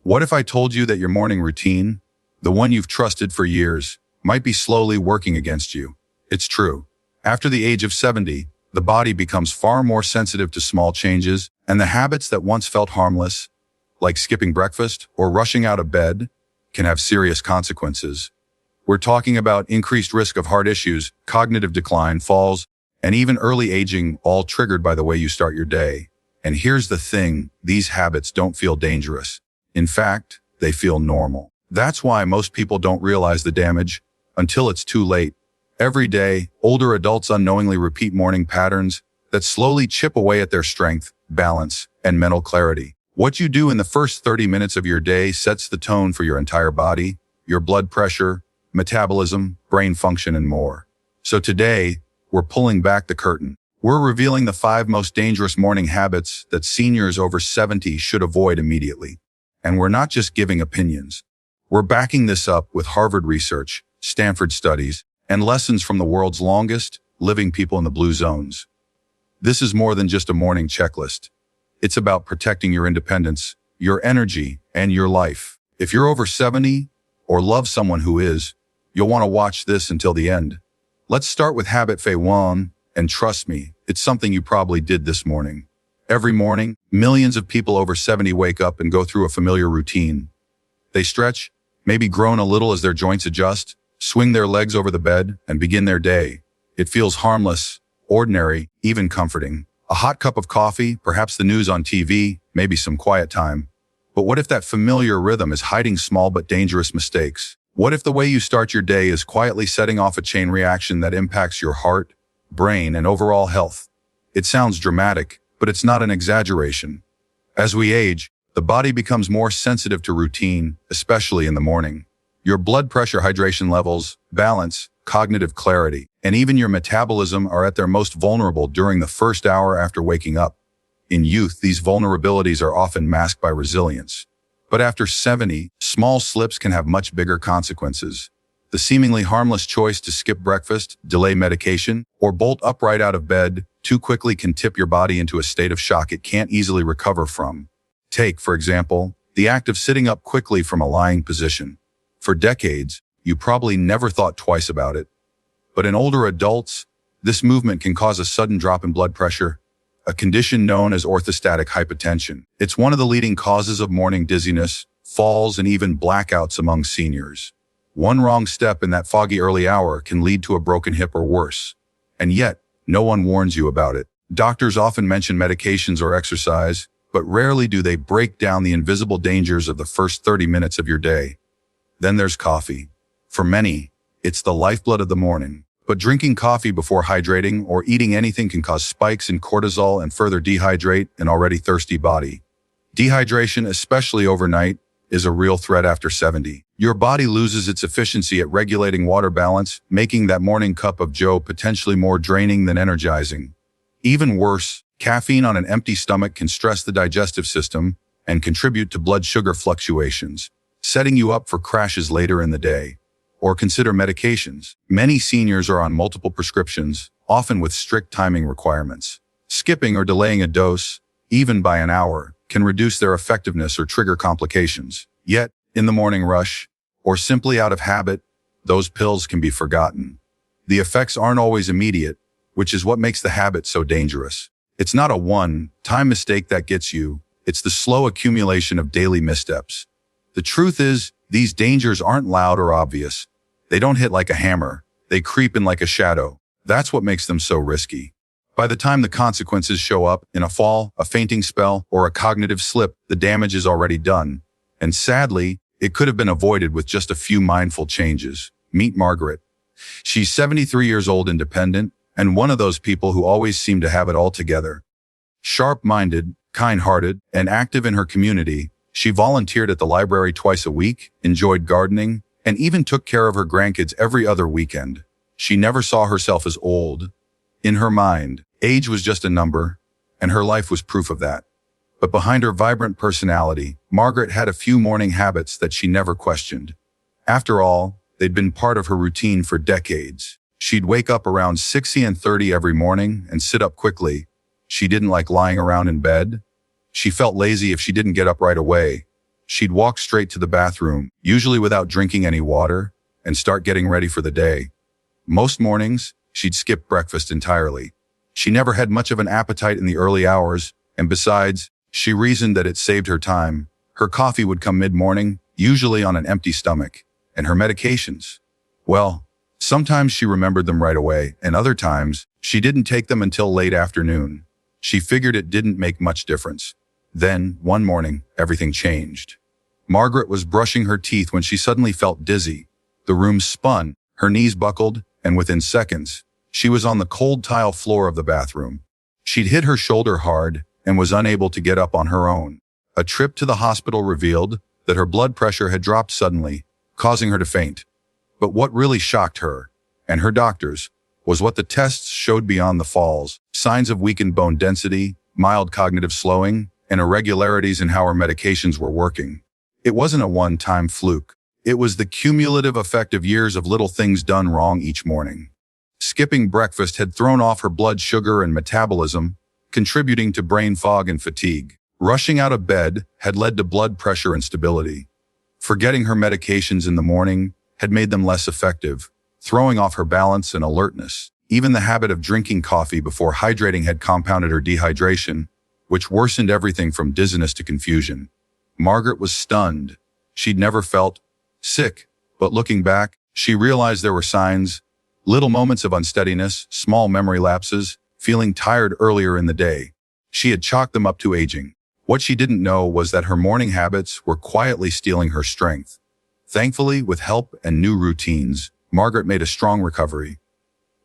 What if I told you that your morning routine, the one you've trusted for years, might be slowly working against you? It's true. After the age of 70, the body becomes far more sensitive to small changes, and the habits that once felt harmless, like skipping breakfast or rushing out of bed, can have serious consequences. We're talking about increased risk of heart issues, cognitive decline, falls, and even early aging, all triggered by the way you start your day. And here's the thing, these habits don't feel dangerous. In fact, they feel normal. That's why most people don't realize the damage until it's too late. Every day, older adults unknowingly repeat morning patterns that slowly chip away at their strength, balance, and mental clarity. What you do in the first 30 minutes of your day sets the tone for your entire body, your blood pressure, metabolism, brain function, and more. So today, we're pulling back the curtain. We're revealing the 5 most dangerous morning habits that seniors over 70 should avoid immediately. And we're not just giving opinions. We're backing this up with Harvard research, Stanford studies, and lessons from the world's longest living people in the blue zones. This is more than just a morning checklist. It's about protecting your independence, your energy, and your life. If you're over 70 or love someone who is, you'll want to watch this until the end. Let's start with habit Fei 1, and trust me, it's something you probably did this morning. Every morning, millions of people over 70 wake up and go through a familiar routine. They stretch, maybe groan a little as their joints adjust, swing their legs over the bed, and begin their day. It feels harmless, ordinary, even comforting. A hot cup of coffee, perhaps the news on TV, maybe some quiet time. But what if that familiar rhythm is hiding small but dangerous mistakes? What if the way you start your day is quietly setting off a chain reaction that impacts your heart, brain, and overall health? It sounds dramatic, but it's not an exaggeration. As we age, the body becomes more sensitive to routine, especially in the morning. Your blood pressure, hydration levels, balance, cognitive clarity, and even your metabolism are at their most vulnerable during the first hour after waking up. In youth, these vulnerabilities are often masked by resilience. But after 70, small slips can have much bigger consequences. The seemingly harmless choice to skip breakfast, delay medication, or bolt upright out of bed too quickly can tip your body into a state of shock it can't easily recover from. Take, for example, the act of sitting up quickly from a lying position. For decades, you probably never thought twice about it. But in older adults, this movement can cause a sudden drop in blood pressure, a condition known as orthostatic hypotension. It's one of the leading causes of morning dizziness, falls, and even blackouts among seniors. One wrong step in that foggy early hour can lead to a broken hip or worse. And yet, no one warns you about it. Doctors often mention medications or exercise, but rarely do they break down the invisible dangers of the first 30 minutes of your day. Then there's coffee. For many, it's the lifeblood of the morning. But drinking coffee before hydrating or eating anything can cause spikes in cortisol and further dehydrate an already thirsty body. Dehydration, especially overnight, is a real threat after 70. Your body loses its efficiency at regulating water balance, making that morning cup of joe potentially more draining than energizing. Even worse, caffeine on an empty stomach can stress the digestive system and contribute to blood sugar fluctuations, setting you up for crashes later in the day. Or consider medications. Many seniors are on multiple prescriptions, often with strict timing requirements. Skipping or delaying a dose, even by an hour, can reduce their effectiveness or trigger complications. Yet, in the morning rush, or simply out of habit, those pills can be forgotten. The effects aren't always immediate, which is what makes the habit so dangerous. It's not a one-time mistake that gets you, it's the slow accumulation of daily missteps. The truth is, these dangers aren't loud or obvious. They don't hit like a hammer, they creep in like a shadow. That's what makes them so risky. By the time the consequences show up in a fall, a fainting spell, or a cognitive slip, the damage is already done. And sadly, it could have been avoided with just a few mindful changes. Meet Margaret. She's 73 years old, independent, and one of those people who always seem to have it all together. Sharp-minded, kind-hearted, and active in her community, she volunteered at the library twice a week, enjoyed gardening, and even took care of her grandkids every other weekend. She never saw herself as old. In her mind, age was just a number, and her life was proof of that. But behind her vibrant personality, Margaret had a few morning habits that she never questioned. After all, they'd been part of her routine for decades. She'd wake up around 6:30 every morning and sit up quickly. She didn't like lying around in bed. She felt lazy if she didn't get up right away. she'd walk straight to the bathroom, usually without drinking any water, and start getting ready for the day. Most mornings, she'd skip breakfast entirely. She never had much of an appetite in the early hours, and besides, she reasoned that it saved her time. Her coffee would come mid-morning, usually on an empty stomach, and her medications. Well, sometimes she remembered them right away, and other times, she didn't take them until late afternoon. She figured it didn't make much difference. Then, one morning, everything changed. Margaret was brushing her teeth when she suddenly felt dizzy. The room spun, her knees buckled, and within seconds, she was on the cold tile floor of the bathroom. She'd hit her shoulder hard and was unable to get up on her own. A trip to the hospital revealed that her blood pressure had dropped suddenly, causing her to faint. But what really shocked her, and her doctors, was what the tests showed beyond the falls: signs of weakened bone density, mild cognitive slowing, and irregularities in how her medications were working. It wasn't a one-time fluke. It was the cumulative effect of years of little things done wrong each morning. Skipping breakfast had thrown off her blood sugar and metabolism, contributing to brain fog and fatigue. Rushing out of bed had led to blood pressure instability. Forgetting her medications in the morning had made them less effective, throwing off her balance and alertness. Even the habit of drinking coffee before hydrating had compounded her dehydration, which worsened everything from dizziness to confusion. Margaret was stunned. She'd never felt sick, but looking back, she realized there were signs: little moments of unsteadiness, small memory lapses, feeling tired earlier in the day. She had chalked them up to aging. What she didn't know was that her morning habits were quietly stealing her strength. Thankfully, with help and new routines, Margaret made a strong recovery.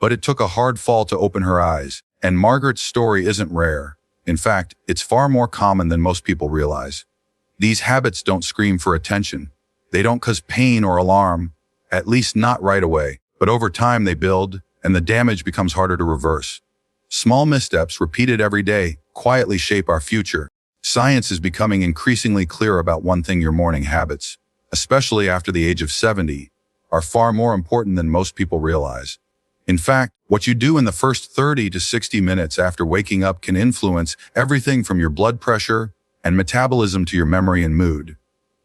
But it took a hard fall to open her eyes, and Margaret's story isn't rare. In fact, it's far more common than most people realize. These habits don't scream for attention. They don't cause pain or alarm, at least not right away. But over time they build, and the damage becomes harder to reverse. Small missteps repeated every day quietly shape our future. Science is becoming increasingly clear about one thing: your morning habits, especially after the age of 70, are far more important than most people realize. In fact, what you do in the first 30 to 60 minutes after waking up can influence everything from your blood pressure and metabolism to your memory and mood.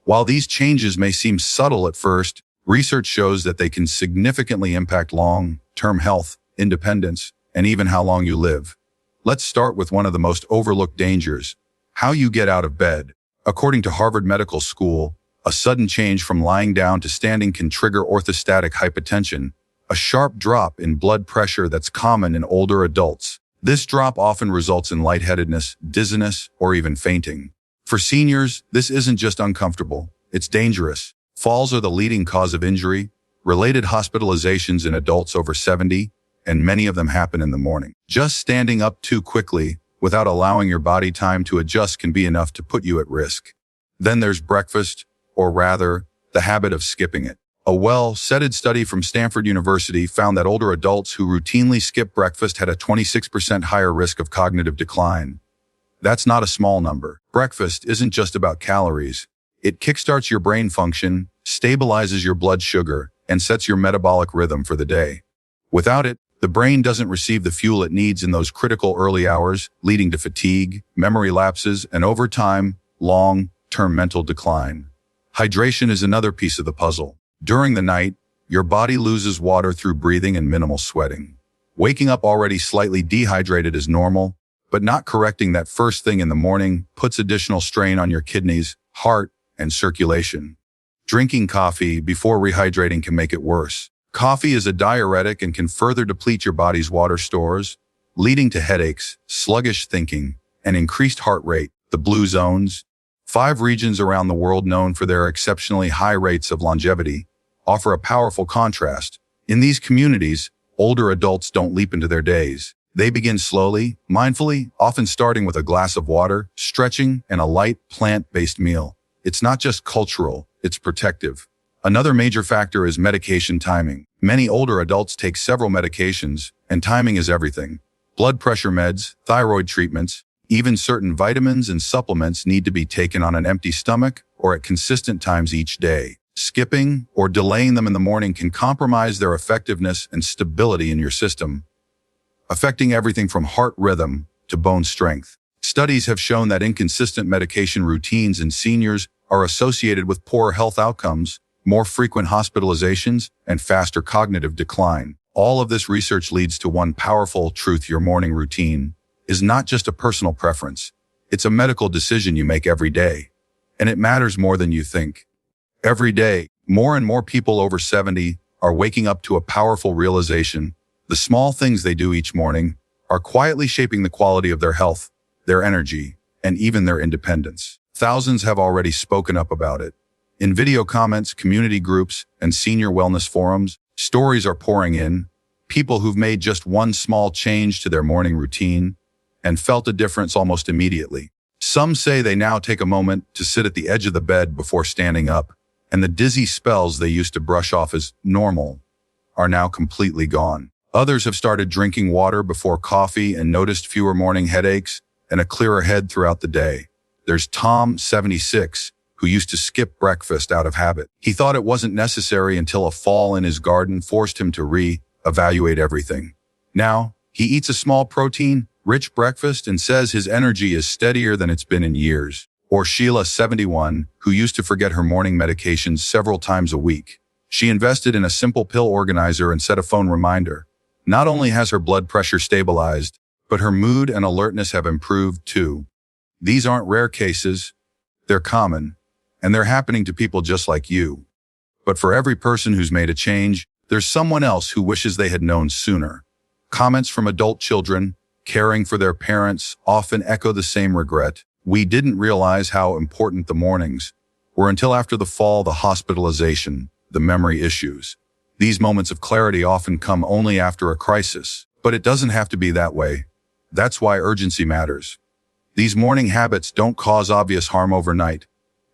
While these changes may seem subtle at first, research shows that they can significantly impact long-term health, independence, and even how long you live. Let's start with one of the most overlooked dangers: how you get out of bed. According to Harvard Medical School, a sudden change from lying down to standing can trigger orthostatic hypotension, a sharp drop in blood pressure that's common in older adults. This drop often results in lightheadedness, dizziness, or even fainting. For seniors, this isn't just uncomfortable, it's dangerous. Falls are the leading cause of injury, related hospitalizations in adults over 70, and many of them happen in the morning. Just standing up too quickly without allowing your body time to adjust can be enough to put you at risk. Then there's breakfast, or rather, the habit of skipping it. A well-cited study from Stanford University found that older adults who routinely skip breakfast had a 26% higher risk of cognitive decline. That's not a small number. Breakfast isn't just about calories. It kickstarts your brain function, stabilizes your blood sugar, and sets your metabolic rhythm for the day. Without it, the brain doesn't receive the fuel it needs in those critical early hours, leading to fatigue, memory lapses, and over time, long-term mental decline. Hydration is another piece of the puzzle. During the night, your body loses water through breathing and minimal sweating. Waking up already slightly dehydrated is normal, but not correcting that first thing in the morning puts additional strain on your kidneys, heart, and circulation. Drinking coffee before rehydrating can make it worse. Coffee is a diuretic and can further deplete your body's water stores, leading to headaches, sluggish thinking, and increased heart rate. The blue zones, 5 regions around the world known for their exceptionally high rates of longevity, offer a powerful contrast. In these communities, older adults don't leap into their days. They begin slowly, mindfully, often starting with a glass of water, stretching, and a light, plant-based meal. It's not just cultural, it's protective. Another major factor is medication timing. Many older adults take several medications, and timing is everything. Blood pressure meds, thyroid treatments, even certain vitamins and supplements need to be taken on an empty stomach or at consistent times each day. Skipping or delaying them in the morning can compromise their effectiveness and stability in your system, affecting everything from heart rhythm to bone strength. Studies have shown that inconsistent medication routines in seniors are associated with poorer health outcomes, more frequent hospitalizations, and faster cognitive decline. All of this research leads to one powerful truth: your morning routine is not just a personal preference. It's a medical decision you make every day. And it matters more than you think. Every day, more and more people over 70 are waking up to a powerful realization: the small things they do each morning are quietly shaping the quality of their health, their energy, and even their independence. Thousands have already spoken up about it. In video comments, community groups, and senior wellness forums, stories are pouring in. People who've made just one small change to their morning routine and felt a difference almost immediately. Some say they now take a moment to sit at the edge of the bed before standing up, and the dizzy spells they used to brush off as normal are now completely gone. Others have started drinking water before coffee and noticed fewer morning headaches and a clearer head throughout the day. There's Tom, 76, who used to skip breakfast out of habit. He thought it wasn't necessary until a fall in his garden forced him to re-evaluate everything. Now, he eats a small protein-rich breakfast and says his energy is steadier than it's been in years. Or Sheila, 71, who used to forget her morning medications several times a week. She invested in a simple pill organizer and set a phone reminder. Not only has her blood pressure stabilized, but her mood and alertness have improved too. These aren't rare cases. They're common, and they're happening to people just like you. But for every person who's made a change, there's someone else who wishes they had known sooner. Comments from adult children, caring for their parents, often echo the same regret. We didn't realize how important the mornings were until after the fall, the hospitalization, the memory issues. These moments of clarity often come only after a crisis, but it doesn't have to be that way. That's why urgency matters. These morning habits don't cause obvious harm overnight.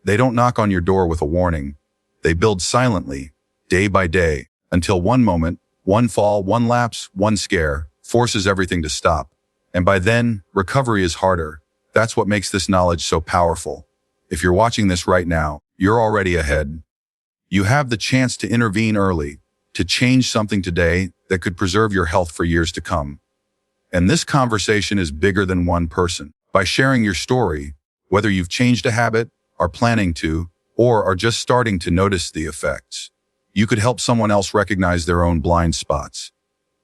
They don't knock on your door with a warning. They build silently, day by day, until one moment, one fall, one lapse, one scare, forces everything to stop. And by then, recovery is harder. That's what makes this knowledge so powerful. If you're watching this right now, you're already ahead. You have the chance to intervene early, to change something today that could preserve your health for years to come. And this conversation is bigger than one person. By sharing your story, whether you've changed a habit, are planning to, or are just starting to notice the effects, you could help someone else recognize their own blind spots.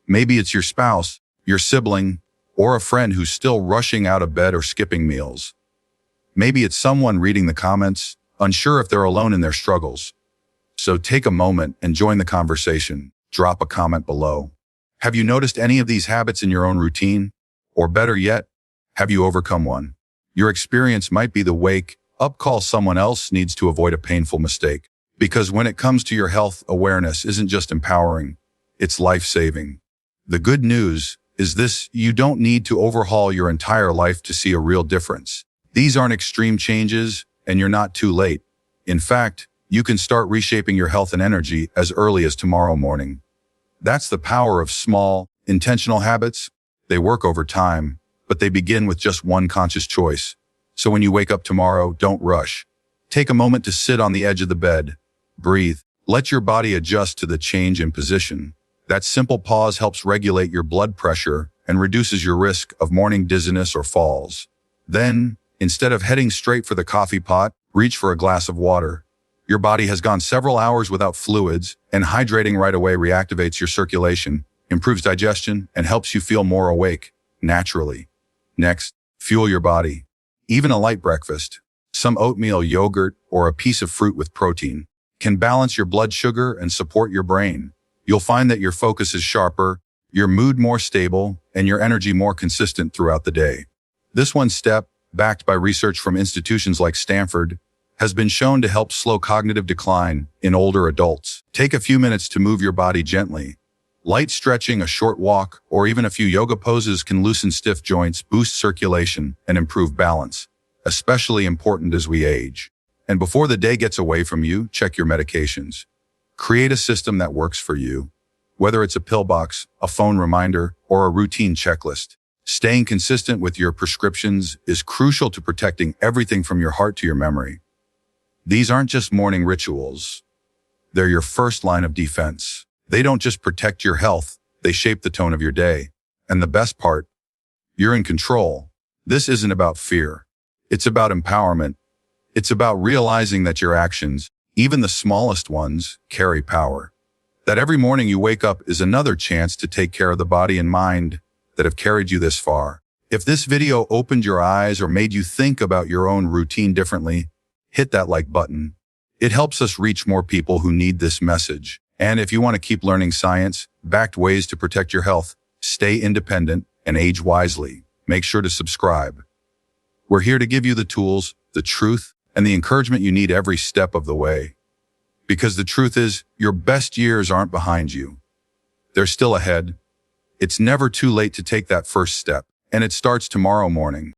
Maybe it's your spouse, your sibling, or a friend who's still rushing out of bed or skipping meals. Maybe it's someone reading the comments, unsure if they're alone in their struggles. So take a moment and join the conversation. Drop a comment below. Have you noticed any of these habits in your own routine? Or better yet, have you overcome one? Your experience might be the wake-up call someone else needs to avoid a painful mistake. Because when it comes to your health, awareness isn't just empowering, it's life-saving. The good news is this: you don't need to overhaul your entire life to see a real difference. These aren't extreme changes, and you're not too late. In fact, you can start reshaping your health and energy as early as tomorrow morning. That's the power of small, intentional habits. They work over time, but they begin with just one conscious choice. So when you wake up tomorrow, don't rush. Take a moment to sit on the edge of the bed. Breathe. Let your body adjust to the change in position. That simple pause helps regulate your blood pressure and reduces your risk of morning dizziness or falls. Then, instead of heading straight for the coffee pot, reach for a glass of water. Your body has gone several hours without fluids, and hydrating right away reactivates your circulation, improves digestion, and helps you feel more awake, naturally. Next, fuel your body. Even a light breakfast, some oatmeal, yogurt, or a piece of fruit with protein, can balance your blood sugar and support your brain. You'll find that your focus is sharper, your mood more stable, and your energy more consistent throughout the day. This one step, backed by research from institutions like Stanford, has been shown to help slow cognitive decline in older adults. Take a few minutes to move your body gently. Light stretching, a short walk, or even a few yoga poses can loosen stiff joints, boost circulation, and improve balance, especially important as we age. And before the day gets away from you, check your medications. Create a system that works for you, whether it's a pill box, a phone reminder, or a routine checklist. Staying consistent with your prescriptions is crucial to protecting everything from your heart to your memory. These aren't just morning rituals. They're your first line of defense. They don't just protect your health, they shape the tone of your day. And the best part, you're in control. This isn't about fear. It's about empowerment. It's about realizing that your actions, even the smallest ones, carry power. That every morning you wake up is another chance to take care of the body and mind that have carried you this far. If this video opened your eyes or made you think about your own routine differently, hit that like button. It helps us reach more people who need this message. And if you want to keep learning science-backed ways to protect your health, stay independent, and age wisely, make sure to subscribe. We're here to give you the tools, the truth, and the encouragement you need every step of the way. Because the truth is, your best years aren't behind you. They're still ahead. It's never too late to take that first step, and it starts tomorrow morning.